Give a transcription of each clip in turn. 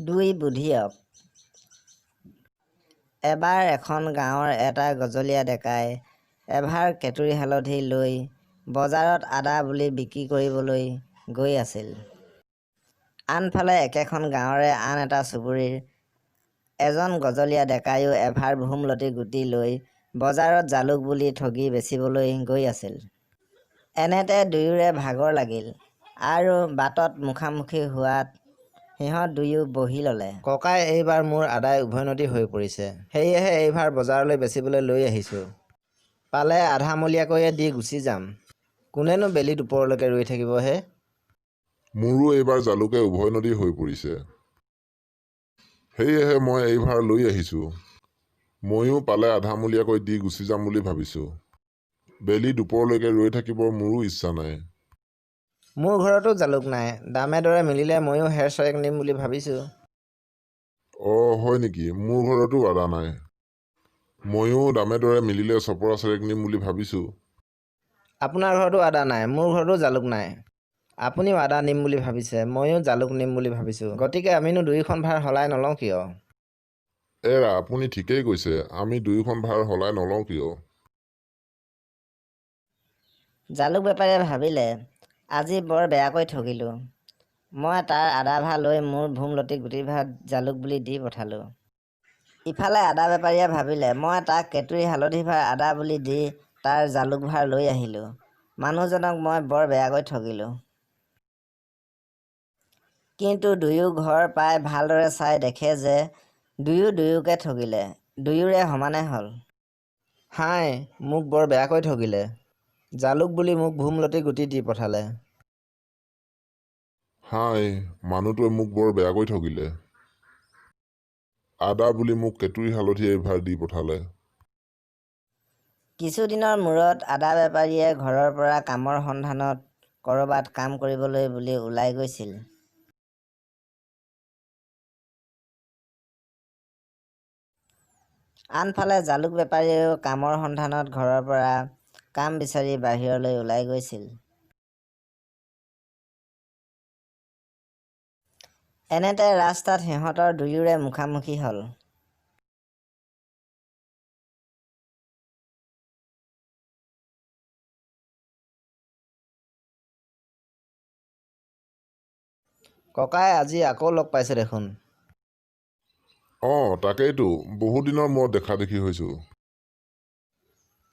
দুই বুধিয়ক। এবাৰ এখন গাঁৱৰ এটা গজলীয়া ডেকাই এভাৰ কেতুৰী হালধি লৈ বজাৰত আদা বুলি বিক্ৰী কৰিবলৈ গৈ আছিল। আনফালে একেখন গাঁৱৰে আন এটা চুবুৰীৰ এজন গজলীয়া ডেকাইও এভাৰ ভোমলতি গুটি লৈ বজাৰত জালুক বুলি ঠগি বেচিবলৈ গৈ আছিল। এনেতে দুয়োৰে ভাগৰ লাগিল আৰু বাটত মুখামুখি হোৱাত সিহঁত দুয়ো বহি ল'লে। ককাই, এইবাৰ মোৰ আদায় উভৈনদী হৈ পৰিছে, সেয়েহে এইবাৰ বজাৰলৈ বেচিবলৈ লৈ আহিছোঁ। পালে আধামলীয়াকৈয়ে দি গুচি যাম। কোনেনো বেলি দুপৰলৈকে ৰৈ থাকিব হে। মোৰো এইবাৰ জালুকে উভৈনদী হৈ পৰিছে, সেয়েহে মই এইবাৰ লৈ আহিছোঁ। ময়ো পালে আধামলীয়াকৈ দি গুচি যাম বুলি ভাবিছোঁ। বেলি দুপৰলৈকে ৰৈ থাকিবৰ মোৰো ইচ্ছা নাই। মোৰ ঘৰতো জালুক নাই, দামে দৰে মিলিলে ময়ো হেৰ চেৰেক নিম বুলি ভাবিছোঁ। হয় নেকি? মোৰ ঘৰতো আদা নাই। ময়ো দামে দৰে মিলিলে চপৰা চেৰেক নিম বুলি ভাবিছোঁ। আপোনাৰ ঘৰতো আদা নাই, মোৰ ঘৰতো জালুক নাই। আপুনিও আদা নিম বুলি ভাবিছে, ময়ো জালুক নিম বুলি ভাবিছোঁ। গতিকে আমিনো দুয়োখন ভাৰ সলাই নলওঁ কিয়? এৰা, আপুনি ঠিকেই কৈছে, আমি দুয়োখন ভাৰ সলাই নলওঁ কিয়? জালুক বেপাৰীয়ে ভাবিলে, আজি বৰ বেয়াকৈ ঠগিলোঁ। মই তাৰ আদা ভাৰ লৈ মোৰ ভোমলতি গুটি ভাৰ জালুক বুলি দি পঠালোঁ। ইফালে আদা বেপাৰীয়ে ভাবিলে, মই তাক কেতুৰী হালধি ভাৰ আদা বুলি দি তাৰ জালুক ভাৰ লৈ আহিলোঁ। মানুহজনক মই বৰ বেয়াকৈ ঠগিলোঁ। কিন্তু দুয়ো ঘৰ পাই ভালদৰে চাই দেখে যে দুয়োকে ঠগিলে, দুয়োৰে সমানে হ'ল। হাই, মোক বৰ বেয়াকৈ ঠগিলে। জালুক বুলি মোক ভোমলতি গুটি দি পঠালে। হাই, মানুহটোৱে মোক বৰ বেয়াকৈ ঠগিলে। আদা বুলি মোক কেতুৰী হালধি এইভাৰ দি পঠালে। কিছুদিনৰ মূৰত আদা বেপাৰীয়ে ঘৰৰ পৰা কামৰ সন্ধানত ক'ৰবাত কাম কৰিবলৈ বুলি ওলাই গৈছিল। আনফালে জালুক বেপাৰীয়েও কামৰ সন্ধানত ঘৰৰ পৰা কাম বিচাৰি বাহিৰলৈ ওলাই গৈছিল। এনেতে ৰাস্তাত সিহঁতৰ দুয়োৰে মুখামুখি হ'ল। ককাই, আজি আকৌ লগ পাইছে দেখোন। তাকেইতো, বহুত দিনৰ মূৰত দেখা দেখি হৈছোঁ।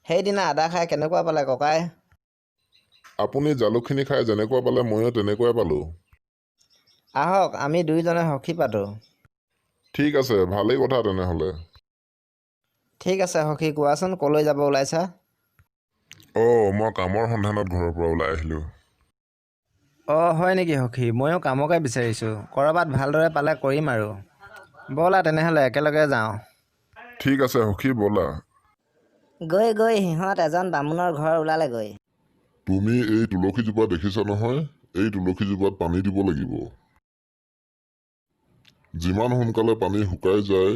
সেইদিনা আদা খাই কেনেকুৱা পালে ককাই? আপুনি জালুকখিনি খাই যেনেকুৱা পালে ময়ো তেনেকুৱাই পালোঁ। আহক, আমি দুয়োজনে সখি পাতোঁ। ঠিক আছে, ভালেই কথা তেনেহ'লে। ঠিক আছে সখী, কোৱাচোন ক'লৈ যাব ওলাইছা? মই কামৰ সন্ধানত ঘৰৰ পৰা ওলাই আহিলোঁ। হয় নেকি সখী? ময়ো কামকে বিচাৰিছোঁ। ক'ৰবাত ভালদৰে পালে কৰিম আৰু। ব'লা তেনেহ'লে একেলগে যাওঁ। ঠিক আছে সখী, ব'লা। গৈ সিহঁত এজন বামুণৰ ঘৰ ওলালেগৈ। তুমি এই তুলসীজোপা দেখিছা নহয়? এই তুলসীজোপাত পানী দিব লাগিব। যিমান সোনকালে পানী শুকাই যায়,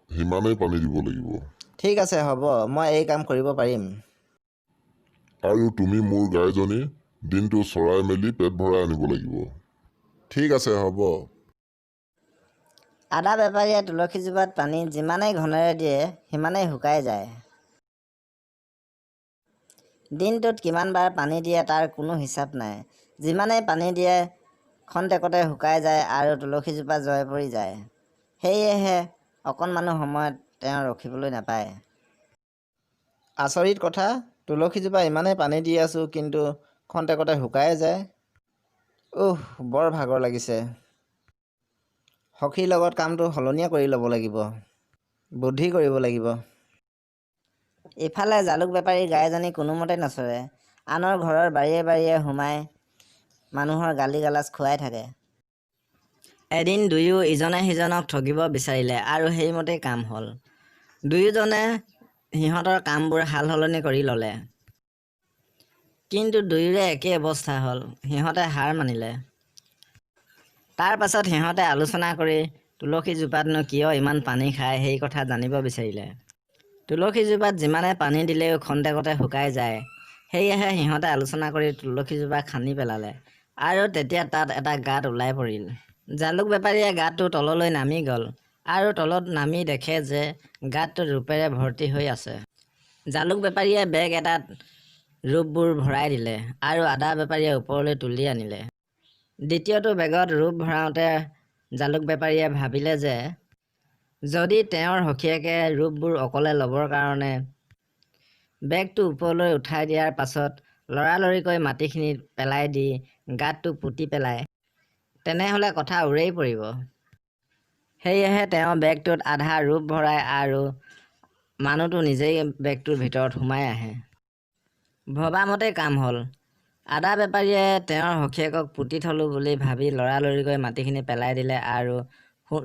সিমানেই পানী দিব লাগিব। ঠিক আছে হ'ব, মই এই কাম কৰিব পাৰিম। আৰু তুমি মোৰ গাইজনী দিনটো চৰাই মেলি পেট ভৰাই আনিব লাগিব। ঠিক আছে হ'ব। আদা বেপাৰীয়ে তুলসীজোপাত পানী যিমানেই ঘনেৰে দিয়ে সিমানেই শুকাই যায়। দিনটোত কিমানবাৰ পানী দিয়ে তাৰ কোনো হিচাপ নাই। যিমানেই পানী দিয়ে খন্তেকতে শুকাই যায় আৰু তুলসীজোপা জয় পৰি যায়। সেয়েহে অকণমানো সময়ত তেওঁ ৰখিবলৈ নাপায়। আচৰিত কথা, তুলসীজোপা ইমানেই পানী দি আছোঁ, কিন্তু খন্তেকতে শুকাই যায়। বৰ ভাগৰ লাগিছে। সখীৰ লগত কামটো সলনিয়ে কৰি ল'ব লাগিব। বুদ্ধি কৰিব লাগিব। ইফালে জালুক বেপাৰীৰ গাইজনী কোনোমতে নচৰে। আনৰ ঘৰৰ বাৰীয়ে সোমাই মানুহৰ গালি গালাজ খুৱাই থাকে। এদিন দুয়ো ইজনে সিজনক ঠগিব বিচাৰিলে আৰু সেইমতেই কাম হ'ল। দুয়োজনে সিহঁতৰ কামবোৰ সাল সলনি কৰি ল'লে। কিন্তু দুয়োৰে একেই অৱস্থা হ'ল, সিহঁতে হাৰ মানিলে। তাৰ পাছত সিহঁতে আলোচনা কৰি তুলসীজোপাতনো কিয় ইমান পানী খায় সেই কথা জানিব বিচাৰিলে। তুলসীজোপাত যিমানে পানী দিলেও খন্তেকতে শুকাই যায়। সেয়েহে সিহঁতে আলোচনা কৰি তুলসীজোপা খান্দি পেলালে আৰু তেতিয়া তাত এটা গাঁত ওলাই পৰিল। জালুক বেপাৰীয়ে গাঁতটো তললৈ নামি গ'ল আৰু তলত নামি দেখে যে গাঁতটো ৰূপেৰে ভৰ্তি হৈ আছে। জালুক বেপাৰীয়ে বেগ এটাত ৰূপবোৰ ভৰাই দিলে আৰু আদা বেপাৰীয়ে ওপৰলৈ তুলি আনিলে। দ্বিতীয়টো বেগত ৰূপ ভৰাওঁতে জালুক বেপাৰীয়ে ভাবিলে যে যদি তেওঁৰ সখীয়েকে ৰূপবোৰ অকলে ল'বৰ কাৰণে বেগটো ওপৰলৈ উঠাই দিয়াৰ পাছত লৰালৰিকৈ মাটিখিনি পেলাই দি গাঁতটো পুতি পেলায়, তেনেহ'লে কথা উৰেই পৰিব। সেয়েহে তেওঁ বেগটোত আধা ৰূপ ভৰাই আৰু মানুহটো নিজেই বেগটোৰ ভিতৰত সোমাই আহে। ভবামতেই কাম হ'ল। আদা বেপাৰীয়ে তেওঁৰ সখীয়েকক পুতি থলোঁ বুলি ভাবি লৰালৰিকৈ মাটিখিনি পেলাই দিলে আৰু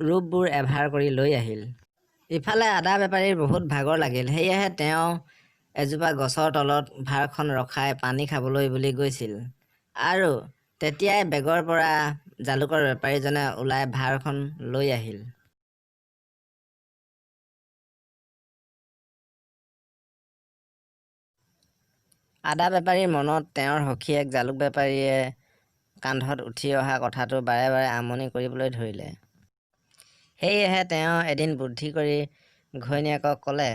ৰূপবোৰ এভাৰ কৰি লৈ আহিল। ইফালে আদা বেপাৰীৰ বহুত ভাগৰ লাগিল, সেয়েহে তেওঁ এজোপা গছৰ তলত ভাৰখন ৰখাই পানী খাবলৈ বুলি গৈছিল আৰু তেতিয়াই বেগৰ পৰা জালুকৰ বেপাৰীজনে ওলাই ভাৰখন লৈ আহিল। আদা বেপাৰীৰ মনত তেওঁৰ সখীয়েক জালুক বেপাৰীয়ে কান্ধত উঠি অহা কথাটো বাৰে বাৰে আমনি কৰিবলৈ ধৰিলে। সেয়েহে তেওঁ এদিন বুদ্ধি কৰি ঘৈণীয়েকক ক'লে,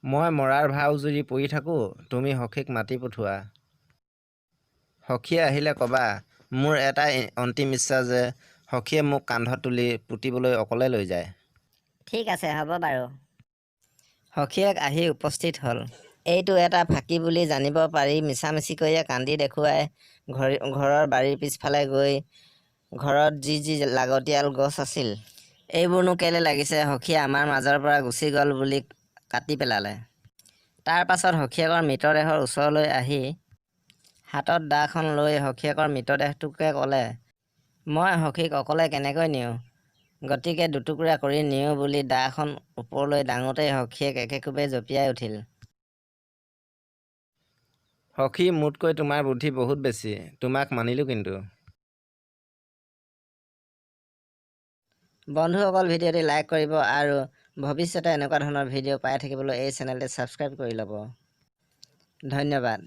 মই মৰাৰ ভাও জুৰি পৰি থাকোঁ, তুমি সখীক মাতি পঠোৱা। সখীয়ে আহিলে ক'বা, মোৰ এটাই অন্তিম ইচ্ছা যে সখীয়ে মোক কান্ধত তুলি পুতিবলৈ অকলে লৈ যায়। ঠিক আছে, হ'ব বাৰু। সখীয়েক আহি উপস্থিত হ'ল। এইটো এটা ফাঁকি বুলি জানিব পাৰি মিছামিছিকৈয়ে কান্দি দেখুৱাই ঘৰৰ বাৰীৰ পিছফালে গৈ ঘৰত যি যি লাগতিয়াল গছ আছিল, এইবোৰনো কেলে লাগিছে, সখীয়ে আমাৰ মাজৰ পৰা গুচি গ'ল বুলি কাটি পেলালে। তাৰ পাছত সখীয়েকৰ মৃতদেহৰ ওচৰলৈ আহি হাতত দাখন লৈ সখীয়েকৰ মৃতদেহটোকে ক'লে, মই সখীক অকলে কেনেকৈ নিওঁ, গতিকে দুটুকুৰা কৰি নিওঁ বুলি দাখন ওপৰলৈ দাঙোতেই সখীয়েক একেকোবে জঁপিয়াই উঠিল। সখী, মোতকৈ তোমাৰ বুদ্ধি বহুত বেছি, তোমাক মানিলোঁ কিন্তু। বন্ধুসকল, ভিডিঅ'টি লাইক কৰিব আৰু ভৱিষ্যতে এনেকুৱা ধৰণৰ ভিডিঅ' পাই থাকিবলৈ এই চেনেলটি ছাবস্ক্ৰাইব কৰি ল'ব। ধন্যবাদ।